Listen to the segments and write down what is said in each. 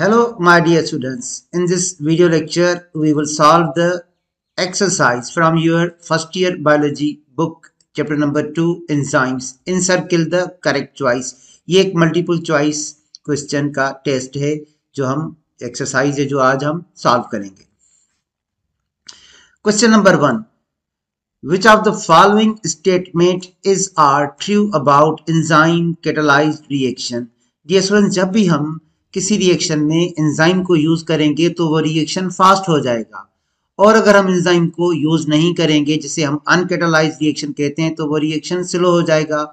Hello, my dear students. In this video lecture, we will solve the exercise from your first year biology book, chapter number 2, enzymes. Encircle the correct choice. ये एक multiple choice question का test है जो हम exercise है जो आज हम सॉल्व करेंगे. Question number 1. Which of the following statement is are true about enzyme catalyzed reaction? Dear students, जब भी हम किसी रिएक्शन में एंजाइम को यूज करेंगे तो वो रिएक्शन फास्ट हो जाएगा, और अगर हम एंजाइम को यूज नहीं करेंगे जिसे हम अनकैटालाइज्ड रिएक्शन कहते हैं तो वो रिएक्शन स्लो हो जाएगा.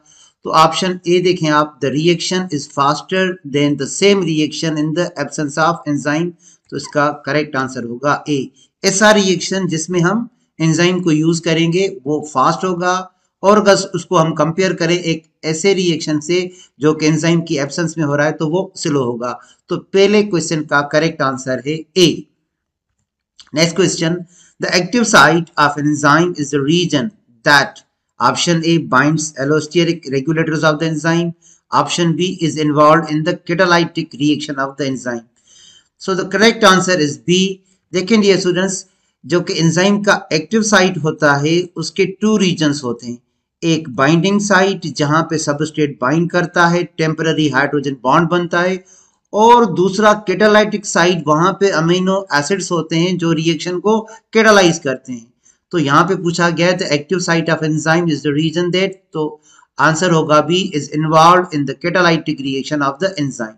तो ऑप्शन ए देखें आप, the reaction is faster than the same reaction in the absence of enzyme. तो इसका करेक्ट आंसर होगा ए. ऐसा रिएक्शन जिसमें हम एंजाइम को यूज करेंगे वो फास्ट होगा, और अगर उसको हम कंपेयर करें एक ऐसे रिएक्शन से जो कि एंजाइम की एब्सेंस में हो रहा है तो वो स्लो होगा. तो पहले क्वेश्चन का करेक्ट आंसर है A. Next question, the active site of an enzyme is the reason that option A binds allosteric regulators of the enzyme, option B is involved in the catalytic reaction of the enzyme. So the correct answer is B. देखें dear students, जो कि enzyme का active site होता है उसके two reasons होते हैं. एक बाइंडिंग साइट जहां पे सबस्ट्रेट बाइंड करता है, टेम्पररी हाइड्रोजन बॉन्ड बनता है, और दूसरा कैटालाइटिक साइट, वहां पे अमीनो एसिड्स होते हैं जो रिएक्शन को कैटालाइज करते हैं. तो यहाँ पे पूछा गया है the active site of enzyme is the reason that, तो आंसर होगा B, is involved in the catalytic reaction of the enzyme.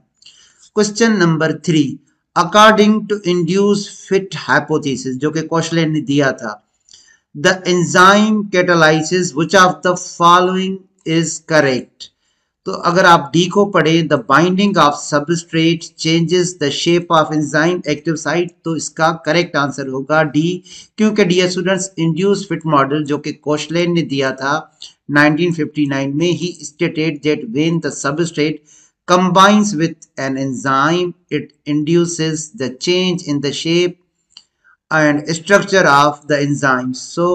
Question number 3, according to induced fit hypothesis जो कि कोशलेन ने दिया था, the enzyme catalyzes which of the following is correct? तो अगर आप डी को पढ़े, the binding of substrate changes the shape of enzyme active site, तो इसका करेक्ट आंसर होगा डी. क्योंकि dear students, induced fit model जो कि कोशलेन ने दिया था 1959 में, he stated that when the substrate combines with an enzyme it induces the change in the shape and structure of the enzyme. So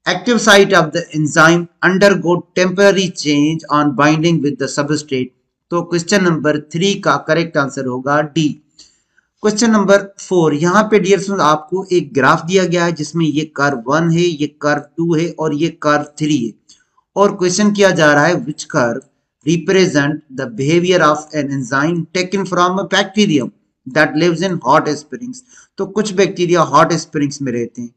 active site of the enzyme undergo temporary change on binding with the substrate. तो question number 3 का correct answer होगा D. Question number 4, यहाँ पे dear student आपको एक graph दिया गया है जिसमें ये कर्व 1 है, ये कर्व 2 है और ये कर्व 3 है, और क्वेश्चन किया जा रहा है which curve represent the behaviour of an enzyme taken from a bacterium that lives in hot springs. तो कुछ बैक्टीरिया हॉट स्प्रिंग्स में रहते हैं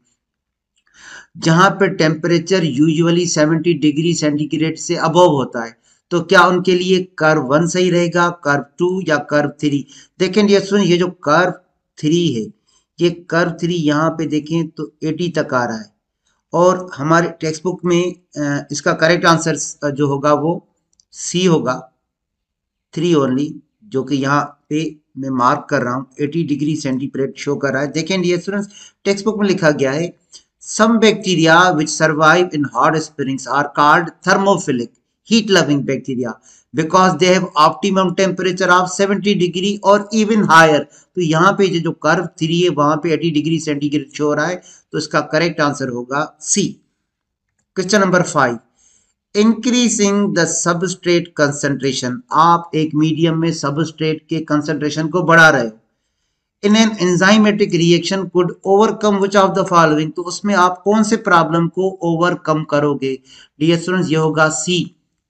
जहां पर टेम्परेचर यूजुअली 70 डिग्री सेंटीग्रेड से अबव होता है. तो क्या उनके लिए कर्व 1 सही रहेगा, कर्व 2 या कर्व 3? देखें ये जो कर्व 3 है, ये कर्व 3 यहाँ पे देखें तो 80 तक आ रहा है, और हमारे टेक्स्ट बुक में इसका करेक्ट आंसर जो होगा वो सी होगा, 3 ओनली, जो कि यहाँ पे मैं मार्क कर रहा हूँ 80 डिग्री सेंटीग्रेड शो कर रहा है. देखें डियर स्टूडेंट्स, टेक्स्ट बुक में लिखा गया है some bacteria which survive in hot springs are called thermophilic heat loving bacteria because they have optimum temperature of 70 degree और इवन हायर. तो यहाँ पे जो कर्व 3 है वहां पे 80 डिग्री सेंटीग्रेड शो हो रहा है, तो इसका करेक्ट आंसर होगा C. Question number 5, increasing the substrate concentration. आप एक मीडियम में सबस्ट्रेट के कंसंट्रेशन को बढ़ा रहे हो. In an enzymatic reaction could overcome which of the following. तो उसमें आप कौन से प्रॉब्लम को ओवरकम करोगे? डियर स्टूडेंट्स, ये होगा सी,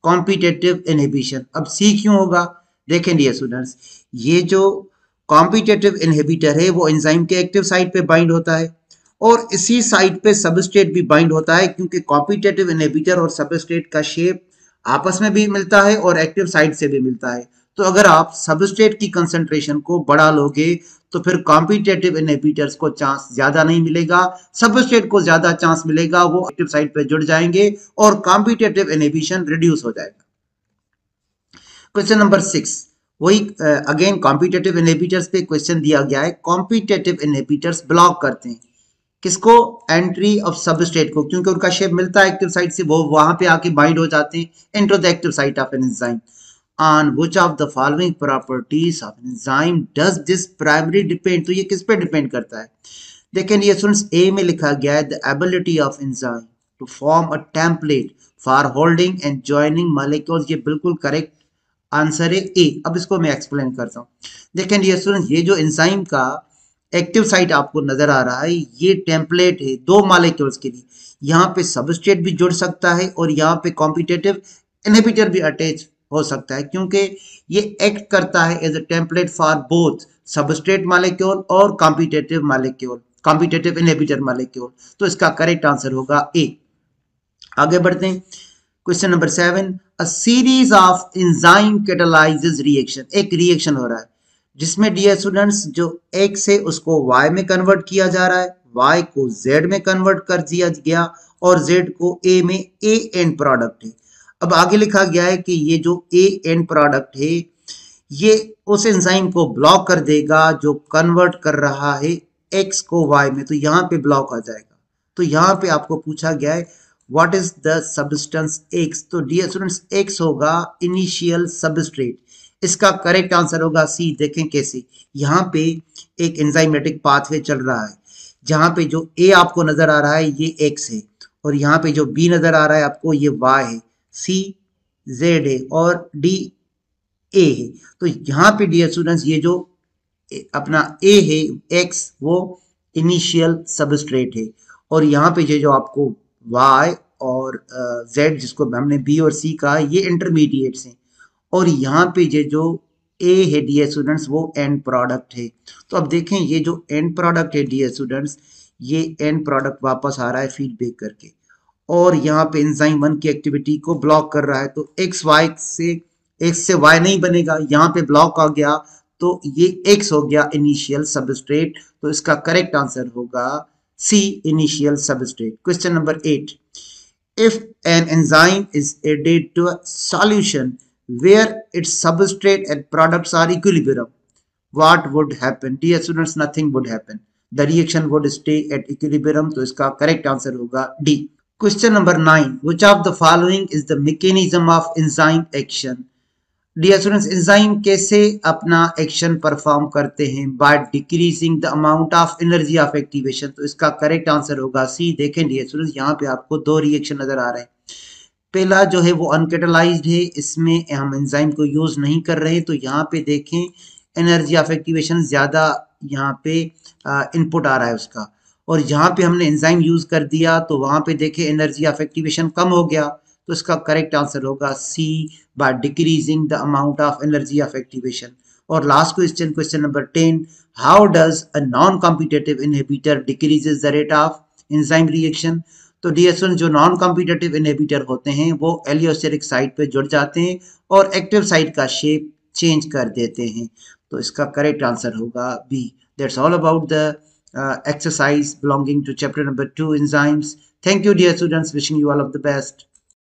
कॉम्पिटिटिव इनहिबिशन. अब सी क्यों होगा? देखें डियर स्टूडेंट्स, ये जो कॉम्पिटिटिव इनहिबिटर है वो एंजाइम के एक्टिव साइट पे बाइंड होता है, और इसी साइट पे सबस्ट्रेट भी बाइंड होता है, क्योंकि कॉम्पिटिटिव इनहिबिटर और सबस्ट्रेट का शेप आपस में भी मिलता है और एक्टिव साइट से भी मिलता है. तो अगर आप सबस्ट्रेट की कंसंट्रेशन को बढ़ा लोगे तो फिर कॉम्पिटिटिव इनहिबिटर्स को चांस ज्यादा नहीं मिलेगा, सबस्ट्रेट को ज्यादा चांस मिलेगा, वो एक्टिव साइट पे जुड़ जाएंगे और कॉम्पिटिटिव इनहिबिशन रिड्यूस हो जाएगा. क्वेश्चन नंबर 6, वही अगेन कॉम्पिटिटिव इनहिबिटर्स पे क्वेश्चन दिया गया है. कॉम्पिटिटिव इनहिबिटर्स ब्लॉक करते हैं किसको? एंट्री ऑफ सबस्ट्रेट को, क्योंकि उनका शेप मिलता है एक्टिव साइट से, वो वहां पे आके बाइंड हो जाते हैं into the active site of an enzyme. On which of the following properties of an enzyme does this primary depend. तो ये किस पे डिपेंड करता है? देखें ये स्टूडेंट्स, ए में लिखा गया है the ability of enzyme to form a template for holding and joining molecules. ये बिल्कुल करेक्ट आंसर है ए। अब इसको मैं एक्सप्लेन करता हूँ। देखें डियर स्टूडेंट, ये जो एंजाइम का एक्टिव साइट आपको नजर आ रहा है, ये टेम्पलेट है दो मॉलिक्यूल्स के लिए। यहाँ पे सबस्ट्रेट भी जुड़ सकता है और यहाँ पे कॉम्पिटिटिव इनहिबिटर भी अटैच हो सकता है, क्योंकि ये एक्ट करता है as a template for both substrate molecule और competitive molecule, competitive inhibitor molecule. तो इसका करेक्ट आंसर होगा ए। आगे बढ़ते हैं। Question number 7, a series of enzyme catalyses reaction. एक रिएक्शन हो रहा है जिसमें डियर स्टूडेंट्स जो X है उसको Y में कन्वर्ट किया जा रहा है, Y को Z में कन्वर्ट कर दिया गया और Z को A में A एंड प्रोडक्ट है। अब आगे लिखा गया है कि ये जो A एंड प्रोडक्ट है ये उस एंजाइम को ब्लॉक कर देगा जो कन्वर्ट कर रहा है X को Y में, तो यहाँ पे ब्लॉक आ जाएगा। तो यहाँ पे आपको पूछा गया है what is the substance X। तो डियर स्टूडेंट्स X होगा इनिशियल सबस्ट्रेट। इसका करेक्ट आंसर होगा सी। देखें कैसे, यहाँ पे एक एंजाइमेटिक पाथवे चल रहा है जहाँ पे जो A आपको नजर आ रहा है ये X है और यहाँ पे जो B नजर आ रहा है आपको ये Y है, C Z है और D A है। तो यहाँ पे डियर स्टूडेंट्स ये जो अपना A है X वो इनिशियल सबस्ट्रेट है और यहाँ पे ये जो आपको Y और Z जिसको हमने B और C कहा ये इंटरमीडिएट्स हैं और यहाँ पे ये जो A है डियर स्टूडेंट्स वो एंड प्रोडक्ट है। तो अब देखें ये जो एंड प्रोडक्ट है डियर स्टूडेंट्स, ये एंड प्रोडक्ट वापस आ रहा है फीडबैक करके और यहाँ पे एंजाइम 1 की एक्टिविटी को ब्लॉक कर रहा है। तो X से Y नहीं बनेगा, यहाँ पे ब्लॉक आ गया तो ये X हो गया इनिशियल सबस्ट्रेट। तो इसका करेक्ट आंसर होगा C initial substrate. Question number 8, if an enzyme is added to a solution where its substrate and products are equilibrium, what would happen? Dear students, nothing would happen. The reaction would stay at equilibrium. तो इसका correct answer होगा D. Question number 9, which of the following is the mechanism of enzyme action? Dear students, enzyme कैसे अपना action perform करते हैं? By decreasing the amount of energy of activation. तो इसका correct answer होगा सी। देखें डियर स्टूडेंट्स, यहाँ पे आपको दो रिएक्शन नजर आ रहे हैं। पहला जो है वो अनकेटलाइज्ड है, इसमें हम एंजाइम को यूज नहीं कर रहे, तो यहाँ पे देखें एनर्जी ऑफ एक्टिवेशन ज्यादा यहाँ पे इनपुट आ रहा है उसका, और जहाँ पे हमने एंजाइम यूज कर दिया तो वहां पे देखें एनर्जी ऑफ एक्टिवेशन कम हो गया। तो इसका करेक्ट आंसर होगा C, by decreasing the amount of energy of activation. और last question, question number 10, how does a non competitive inhibitor decreases the rate of enzyme reaction? तो डियर स्टूडेंट, जो non competitive inhibitor होते हैं वो एलियोस्टेरिक site पे जुड़ जाते हैं और एक्टिव साइट का शेप चेंज कर देते हैं। तो इसका करेक्ट आंसर होगा B. That's all about the exercise belonging to chapter number 2 enzymes. Thank you dear students, wishing you all of the best.